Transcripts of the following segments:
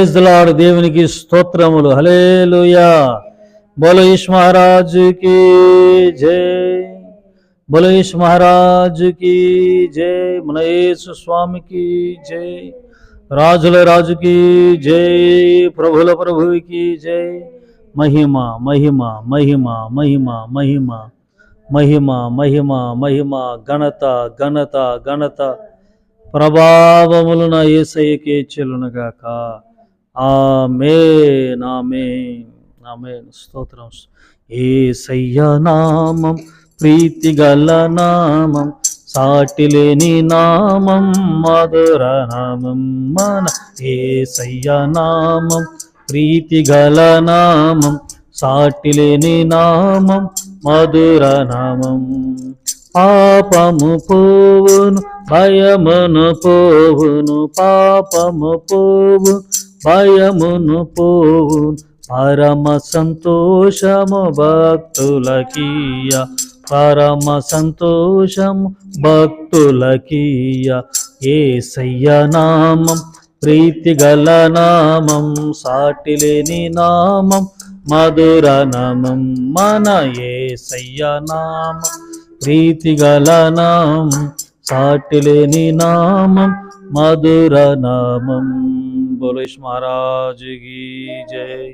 Praise the lord. దేవునికి స్తోత్రములు. హల్లెలూయా. బోలో యేసు మహారాజు కి జై. బోలో యేసు మహారాజు కి జై. మన యేసు స్వామికి జై. రాజుల రాజుకి జై. ప్రభుల ప్రభువుకి జై. మహిమ మహిమ మహిమ మహిమ మహిమ మహిమ మహిమ మహిమ ఘనత ఘనత ఘనత ప్రభావములు నా యేసయ్యకే చెల్లునుగాక. ఆమేన్ ఆమేన్ ఆమేన్. స్తోత్రం. యేసయ్య నామం ప్రీతి గల నామం, సాటిలేని నామం, మధుర నామం. మన యేసయ్య నామం ప్రీతి గల నామం, సాటిలేని నామం, మధుర నామం. పాపము పోవును భయమును పోవును, పాపము పోవు భయమును పోవును, పరమ సంతోషము భక్తులకీయ, పరమ సంతోషము భక్తులకీయ. యేసయ్య నామం ప్రీతి గల నామం, సాటిలేని నామం, మధుర నామం. మన యేసయ్య నామం ప్రీతి గల నామం, సాటిలేని నామం, మధుర నామం. బోలో యేసు మహారాజు కి జై.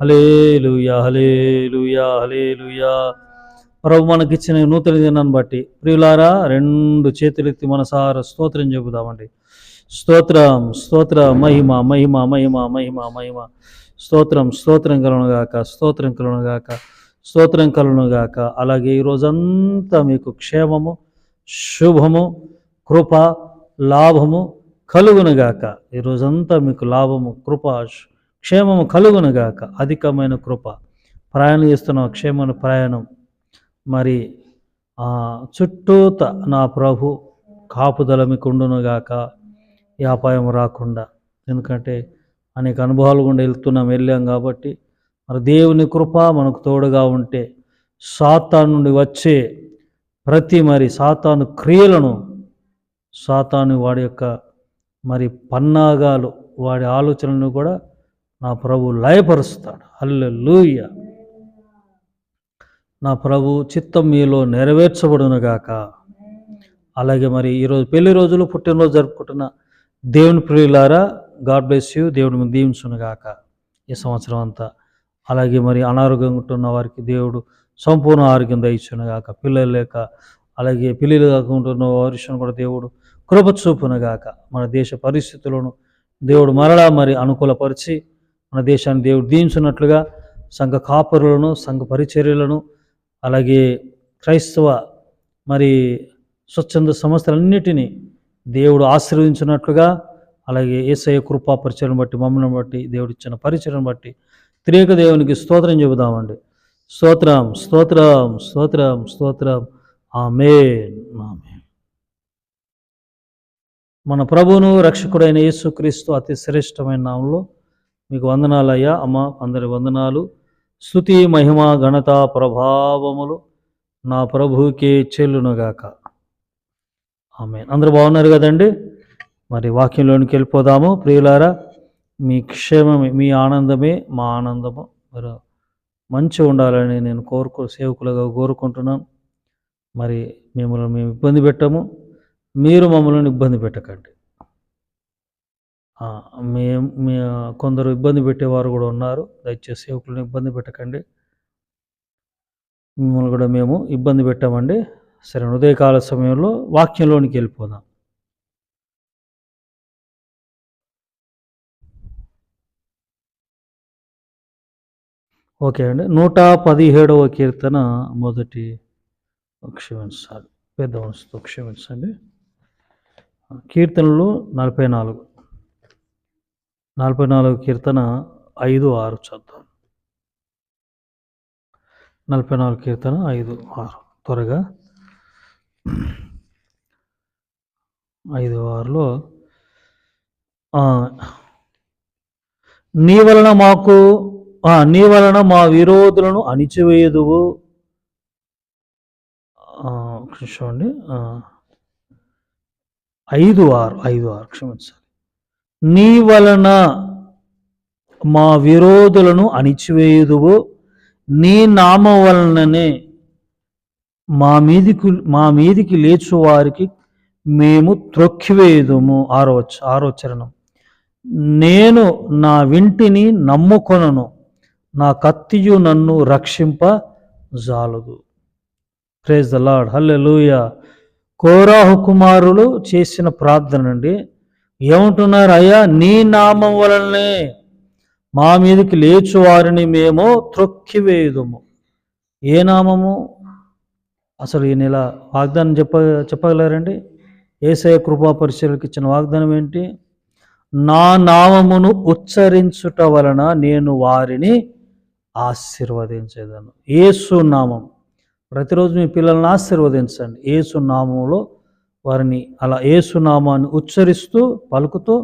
హల్లెలూయా హల్లెలూయా హల్లెలూయా. ప్రభు మనకిచ్చిన నూతన దినాన్ని బట్టి ప్రియులారా, రెండు చేతులెత్తి మనసారా స్తోత్రం చెబుదామండి. స్తోత్రం స్తోత్రం. మహిమ మహిమ మహిమ మహిమ మహిమ. స్తోత్రం స్తోత్రం కలుగునుగాక, స్తోత్రం కలుగునుగాక, స్తోత్రం కలుగునుగాక. అలాగే ఈరోజంతా మీకు క్షేమము, శుభము, కృప, లాభము కలుగునుగాక. ఈరోజంతా మీకు లాభము, కృప, క్షేమము కలుగునుగాక. అధికమైన కృప. ప్రయాణం చేస్తున్న క్షేమమైన ప్రయాణం. మరి చుట్టూత నా ప్రభు కాపుదల మీకు ఉండునుగాక. ఈ అపాయం రాకుండా. ఎందుకంటే అనేక అనుభవాలు గుండా వెళ్ళాం కాబట్టి మరి దేవుని కృప మనకు తోడుగా ఉంటే సాతాను నుండి వచ్చే ప్రతి సాతాను క్రియలను, సాతాను వాడి యొక్క పన్నాగాలు, వాడి ఆలోచనలను కూడా నా ప్రభు లయపరుస్తాడు. హల్లెలూయా. నా ప్రభు చిత్తం మీలో నెరవేర్చబడునుగాక. అలాగే ఈరోజు పెళ్లి రోజులు, పుట్టినరోజు జరుపుకుంటున్న దేవుని ప్రియులారా, గాడ్ బ్లెస్ యూ. దేవుడు దీవించునుగాక ఈ సంవత్సరం అంతా. అలాగే అనారోగ్యంగా ఉంటున్న వారికి దేవుడు సంపూర్ణ ఆరోగ్యం దయచునుగాక. పిల్లలు లేక, అలాగే పిల్లలు కాకుంటున్న వారిని కూడా దేవుడు కృప చూపునుగాక. మన దేశ పరిస్థితులను దేవుడు మరలా అనుకూలపరిచి మన దేశాన్ని దేవుడు దీవించున్నట్లుగా సంఘ కాపరులను, సంఘ పరిచర్యలను, అలాగే క్రైస్తవ స్వచ్ఛంద సంస్థలన్నిటినీ దేవుడు ఆశీర్వదించినట్లుగా, అలాగే యేసయ్య కృపా పరిచయం బట్టి, మమ్మల్ని బట్టి, దేవుడు ఇచ్చిన పరిచయం బట్టి త్రియేక దేవునికి స్తోత్రం చెబుదామండి. స్తోత్రం స్తోత్రం స్తోత్రం స్తోత్రం. ఆమేన్ ఆమేన్. మన ప్రభువును రక్షకుడైన యేసుక్రీస్తు అతి శ్రేష్టమైన నామంలో మీకు వందనాలయ్యా. అమ్మ, అందరి వందనాలు. స్తుతి, మహిమ, ఘనత, ప్రభావములు నా ప్రభువుకే చెల్లునుగాక. ఆమేన్. అందరూ బాగున్నారు కదండి? వాక్యంలోనికి వెళ్ళిపోదాము. ప్రియులారా, మీ క్షేమమే, మీ ఆనందమే మా ఆనందము. మీరు మంచిగా ఉండాలని నేను సేవకులుగా కోరుకుంటున్నాను. మిమ్మల్ని మేము ఇబ్బంది పెట్టము, మీరు మమ్మల్ని ఇబ్బంది పెట్టకండి. కొందరు ఇబ్బంది పెట్టేవారు కూడా ఉన్నారు. దయచేసి సేవకులను ఇబ్బంది పెట్టకండి. మిమ్మల్ని కూడా మేము ఇబ్బంది పెట్టామండి. సరే, ఉదయకాల సమయంలో వాక్యంలోనికి వెళ్ళిపోదాం. ఓకే అండి. 117వ కీర్తన మొదటి క్షమించాలి, పెద్ద మనసుతో క్షమించండి. కీర్తనలు 44 కీర్తన 5-6 చదువు. 44 కీర్తన 5-6 త్వరగా. 5-6లో నీ వలన మా విరోధులను అణిచివేయుదువు. చూడండి, 5-6 క్షమించాలి. నీ వలన మా విరోధులను అణిచివేయుదువు, నీ నామం వలననే మా మీదికి లేచు వారికి మేము త్రొక్కివేయుదుము. ఆరో చరణం. నేను నా వింటిని నమ్ముకొనను, నా కత్తియు నన్ను రక్షింప జాలదు. Praise the Lord. హల్లెలూయా. కోరాహు కుమారులు చేసిన ప్రార్థన అండి. ఏమంటున్నారు? అయ్యా, నీ నామం వలనే మా మీదకి లేచు వారిని మేము త్రొక్కివేయుదుము. ఏ నామము? అసలు ఈ నెల వాగ్దానం చెప్పగలరండి? యేసయ్య కృపా పరిచర్యలకు ఇచ్చిన వాగ్దానం ఏంటి? నా నామమును ఉచ్చరించుట వలన నేను వారిని ఆశీర్వదించేదను. యేసు నామం. ప్రతిరోజు మీ పిల్లల్ని ఆశీర్వదించండి. యేసు నామంలో వారిని అలా యేసు నామాన్ని ఉచ్చరిస్తూ పలుకుతూ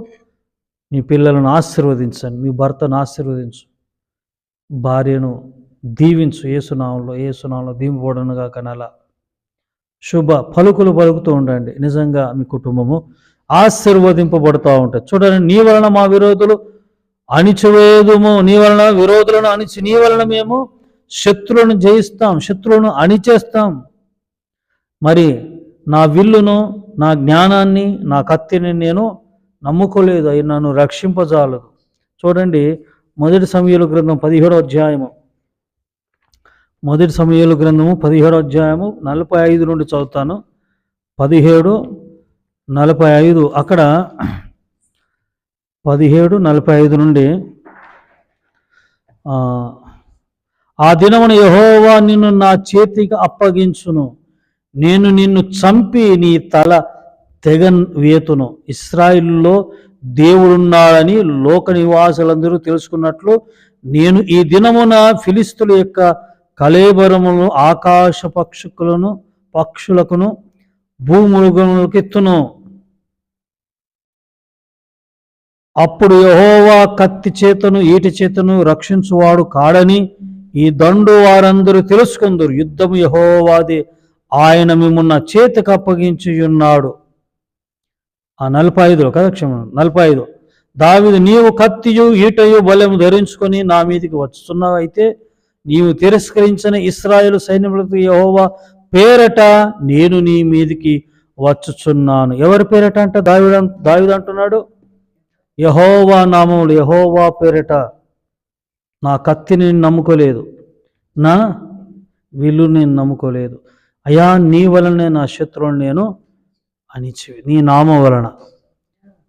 మీ పిల్లలను ఆశీర్వదించండి. మీ భర్తను ఆశీర్వదించు, భార్యను దీవించు. ఏసునామంలో దీవింపబడునుగా. కనలా శుభ పలుకులు పలుకుతూ ఉండండి. నిజంగా మీ కుటుంబము ఆశీర్వదింపబడుతూ ఉంటుంది. చూడండి, నీ వలన మా విరోధులు అణిచివేయుదుము. నీ వలన విరోధులను అణిచి, నీ వలన మేము శత్రువులను జయిస్తాం, శత్రువులను అణిచేస్తాం. మరి నా విల్లును, నా జ్ఞానాన్ని, నా కత్తిని నేను నమ్ముకోలేదు, అవి నన్ను రక్షింపజాలదు. చూడండి, మొదటి సమూయేలు గ్రంథం 17వ అధ్యాయము. మొదటి సమూయేలు గ్రంథము 17వ అధ్యాయము 45 నుండి చదువుతాను. 17:45. అక్కడ 17:45 నుండి, ఆ దినమున యెహోవా నిన్ను నా చేతికి అప్పగించును, నేను నిన్ను చంపి నీ తల తెగవేతును. ఇశ్రాయేలులో దేవుడున్నాడని లోక నివాసులందరూ తెలుసుకున్నట్లు నేను ఈ దినమున ఫిలిష్తుల యొక్క కళేబరములను ఆకాశ పక్షులకును భూమృగములకు ఎత్తును. అప్పుడు యెహోవా కత్తి చేతను ఈటి చేతను రక్షించువాడు కాడని ఈ దండు వారందరూ తెలుసుకుందరు. యుద్ధము యెహోవాదే, ఆయన మిమ్మున్న చేతికి అప్పగించి ఉన్నాడు. 45 కదా, 45. దావీదు, నీవు కత్తియు ఈటయు బలము ధరించుకొని నా మీదికి వచ్చుతున్నావైతే నీవు తిరస్కరించిన ఇశ్రాయేలు సైన్యములకు యెహోవా పేరట నేను నీ మీదికి వచ్చుచున్నాను. ఎవరి పేరట అంట? దావీదు అంటున్నాడు, యెహోవా నామములు, యెహోవా పేరట. నా కత్తిని నేను నమ్ముకోలేదు, నా విల్లుని నేను నమ్ముకోలేదు. అయ్యా, నీ వలనే నా శత్రువులను నేను అణిచివి, నీ నామం వలన.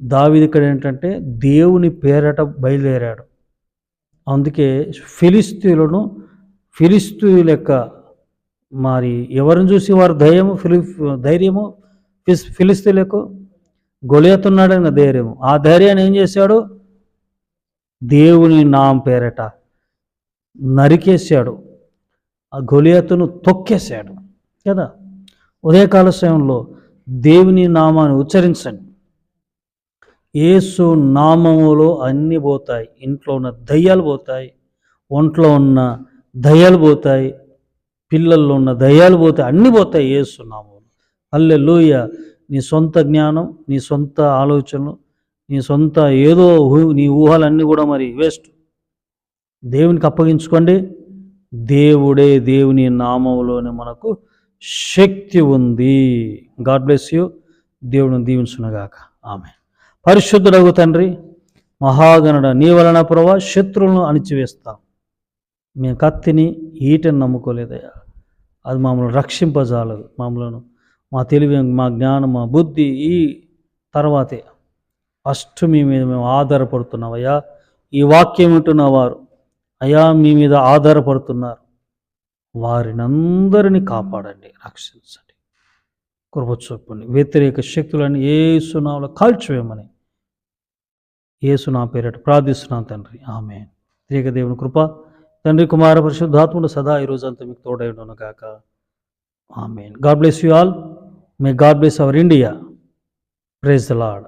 దావీదు ఇక్కడ ఏంటంటే దేవుని పేరట బయలుదేరాడు. అందుకే ఫిలిష్తీయుల యొక్క మరి ఎవరిని చూసి వారు ధైర్యము ఫిలిష్తీయులకు గొలియతున్నాడన్న ధైర్యము. ఆ ధైర్యాన్ని ఏం చేశాడు? దేవుని నామం పేరట నరికేశాడు, ఆ గొలియతును తొక్కేశాడు కదా. ఉదయకాల సమయంలో దేవుని నామాన్ని ఉచ్చరించండి. యేసు నామములో అన్నీ పోతాయి. ఇంట్లో ఉన్న దయ్యాలు పోతాయి, ఒంట్లో ఉన్న దయ్యాలు పోతాయి, పిల్లల్లో ఉన్న దయ్యాలు పోతాయి, అన్నీ పోతాయి యేసు నామములో. హల్లెలూయా. నీ సొంత జ్ఞానం, నీ సొంత ఆలోచనలు, నీ సొంత ఏదో నీ ఊహలన్నీ కూడా మరి వేస్ట్. దేవునికి అప్పగించుకోండి. దేవుని నామములోనే మనకు శక్తి ఉంది. God bless you. దేవుడిని దీవించునుగాక. ఆమె. పరిశుద్ధుడగు తండ్రి, మహాగణుడ, నీ వలన ప్రభువా శత్రువులను అణిచివేస్తాం. మేము కత్తిని ఈటని నమ్ముకోలేదయ్యా, అది మమ్మల్ని రక్షింపజాలదు. మా తెలివి, మా జ్ఞానం, మా బుద్ధి ఈ తర్వాతే. ఫస్ట్ మీ మీద మేము ఆధారపడుతున్నామయ్యా. ఈ వాక్యం వింటున్న వారు అయ్యా మీ మీద ఆధారపడుతున్నారు, వారిని అందరినీ కాపాడండి, రక్షించండి, కృప చూపండి. వ్యతిరేక శక్తులను యేసు నామములో కాల్చివేయమని యేసు నామమున పేరిట ప్రార్థిస్తున్నాను తండ్రి. ఆమేన్. త్రియేక దేవుని కృప, తండ్రి, కుమార, పరిశుద్ధాత్ముడు సదా ఈ రోజంతా మీకు తోడై ఉండును గాక. Amen. God bless you all. May God bless our India. Praise the lord.